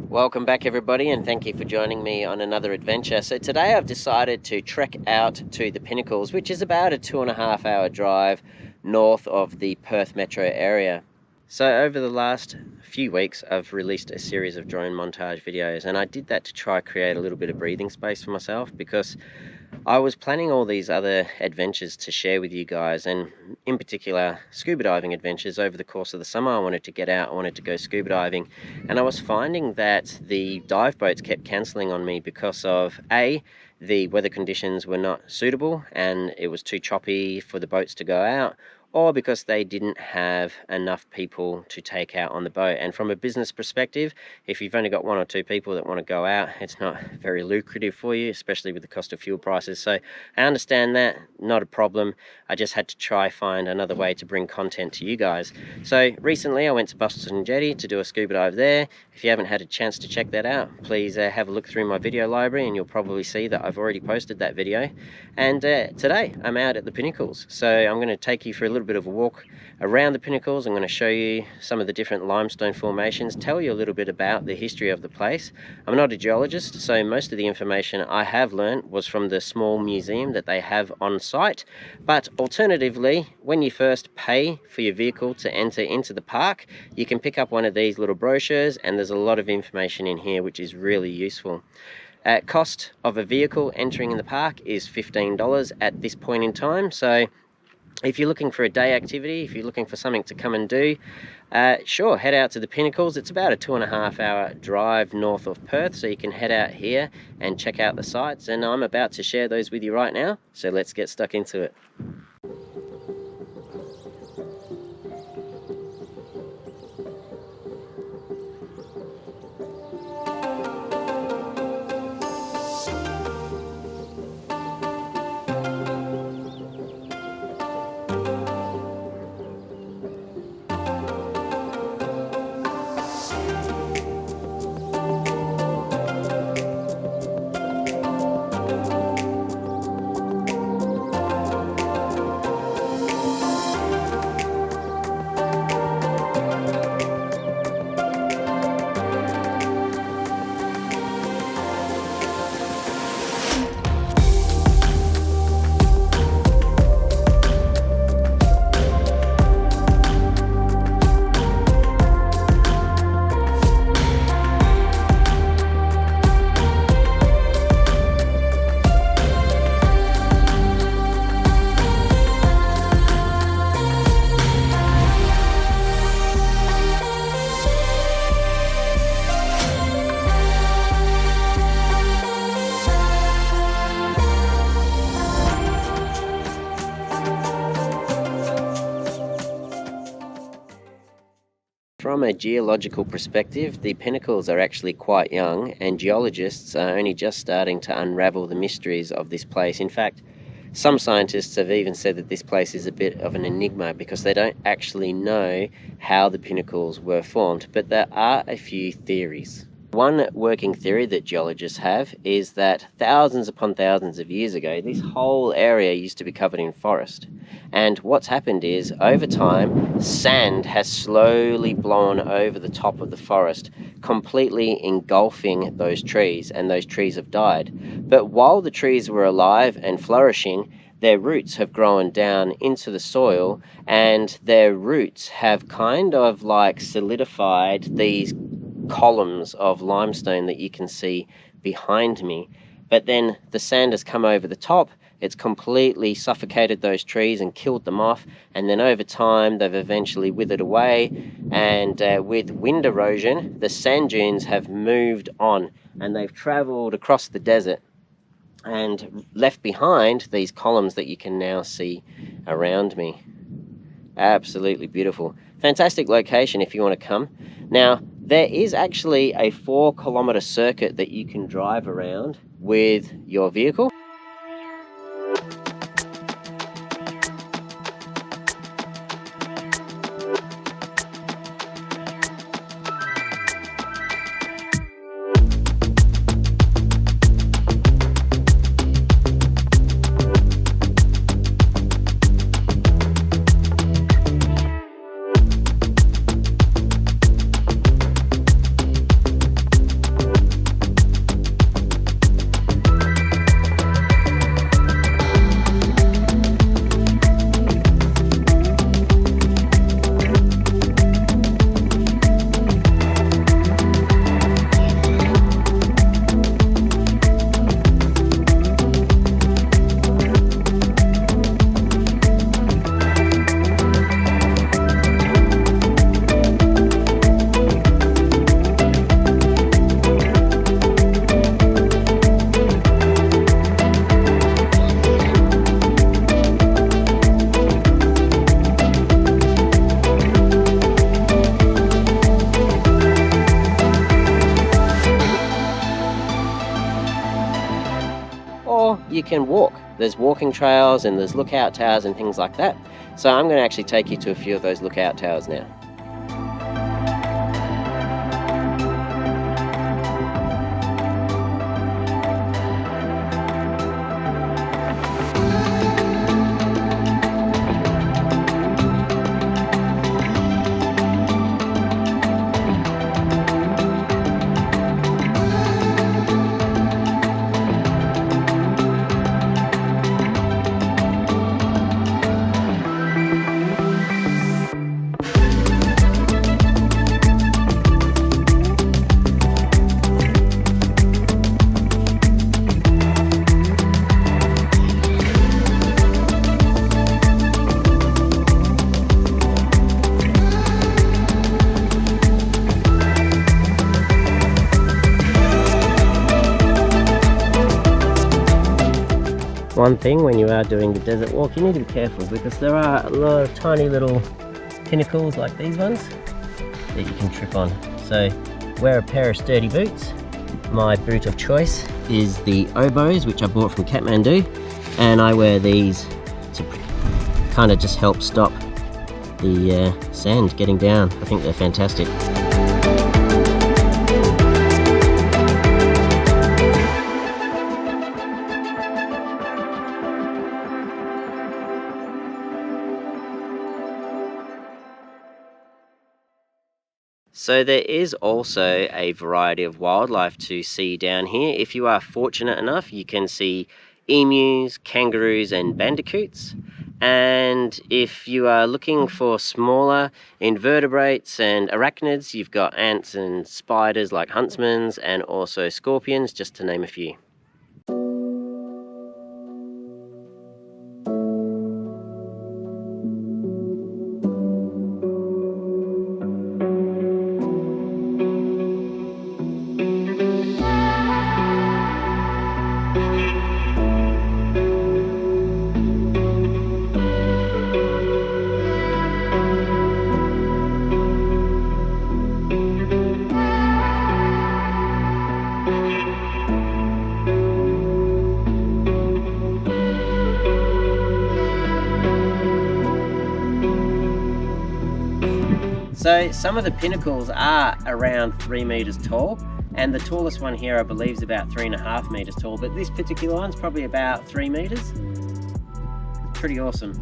Welcome back everybody, and thank you for joining me on another adventure. So today I've decided to trek out to the Pinnacles, which is about a 2.5 hour drive north of the Perth metro area. So over the last few weeks I've released a series of drone montage videos, and I did that to try create a little bit of breathing space for myself, because I was planning all these other adventures to share with you guys, and in particular scuba diving adventures. Over the course of the summer I wanted to get out, I wanted to go scuba diving, and I was finding that the dive boats kept cancelling on me because of the weather conditions were not suitable and it was too choppy for the boats to go out, or because they didn't have enough people to take out on the boat. And from a business perspective, if you've only got one or two people that want to go out, it's not very lucrative for you, especially with the cost of fuel prices. So I understand that, not a problem. I just had to try find another way to bring content to you guys. So recently I went to Boston Jetty to do a scuba dive there. If you haven't had a chance to check that out, please have a look through my video library and you'll probably see that I've already posted that video. And today I'm out at the Pinnacles. So I'm going to take you for a little bit of a walk around the Pinnacles. I'm going to show you some of the different limestone formations, tell you a little bit about the history of the place. I'm not a geologist, so most of the information I have learned was from the small museum that they have on site. But alternatively, when you first pay for your vehicle to enter into the park, you can pick up one of these little brochures, and there's a lot of information in here which is really useful. Cost of a vehicle entering in the park is $15 at this point in time. So if you're looking for a day activity, if you're looking for something to come and do, sure, head out to the Pinnacles. It's about a 2.5 hour drive north of Perth, so you can head out here and check out the sites, and I'm about to share those with you right now, so let's get stuck into it. From a geological perspective, the Pinnacles are actually quite young, and geologists are only just starting to unravel the mysteries of this place. In fact, some scientists have even said that this place is a bit of an enigma because they don't actually know how the Pinnacles were formed, but there are a few theories. One working theory that geologists have is that thousands upon thousands of years ago, this whole area used to be covered in forest. And what's happened is, over time, sand has slowly blown over the top of the forest, completely engulfing those trees, and those trees have died. But while the trees were alive and flourishing, their roots have grown down into the soil, and their roots have kind of like solidified these columns of limestone that you can see behind me. But then the sand has come over the top, it's completely suffocated those trees and killed them off, and then over time they've eventually withered away, and with wind erosion the sand dunes have moved on, and they've travelled across the desert and left behind these columns that you can now see around me. Absolutely beautiful. Fantastic location if you want to come. Now, there is actually a 4-kilometre circuit that you can drive around with your vehicle. you can walk. There's walking trails and there's lookout towers and things like that. So I'm going to actually take you to a few of those lookout towers now. One thing when you are doing the desert walk, you need to be careful because there are a lot of tiny little pinnacles like these ones that you can trip on. So wear a pair of sturdy boots. My boot of choice is the Oboes, which I bought from Kathmandu, and I wear these to kind of just help stop the sand getting down. I think they're fantastic. So there is also a variety of wildlife to see down here. If you are fortunate enough, you can see emus, kangaroos and bandicoots. And if you are looking for smaller invertebrates and arachnids, you've got ants and spiders like huntsmans and also scorpions, just to name a few. So some of the pinnacles are around 3 meters tall, and the tallest one here I believe is about 3.5 meters tall, but this particular one's probably about 3 meters. Pretty awesome.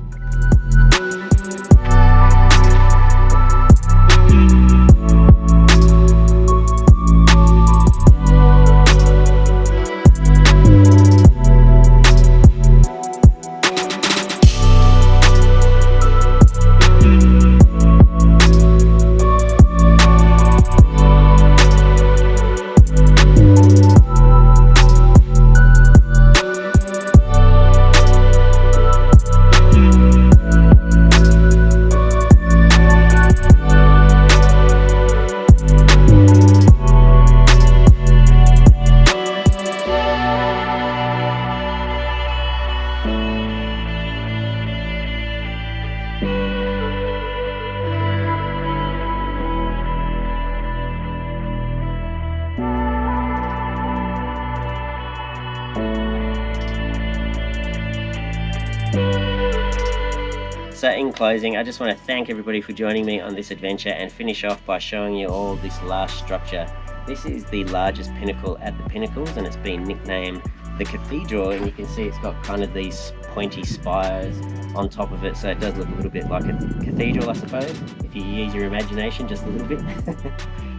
So in closing, I just want to thank everybody for joining me on this adventure and finish off by showing you all this large structure. This is the largest pinnacle at the Pinnacles, and it's been nicknamed the Cathedral, and you can see it's got kind of these pointy spires on top of it, so it does look a little bit like a cathedral, I suppose, if you use your imagination just a little bit.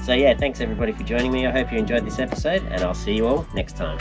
So yeah, thanks everybody for joining me. I hope you enjoyed this episode, and I'll see you all next time.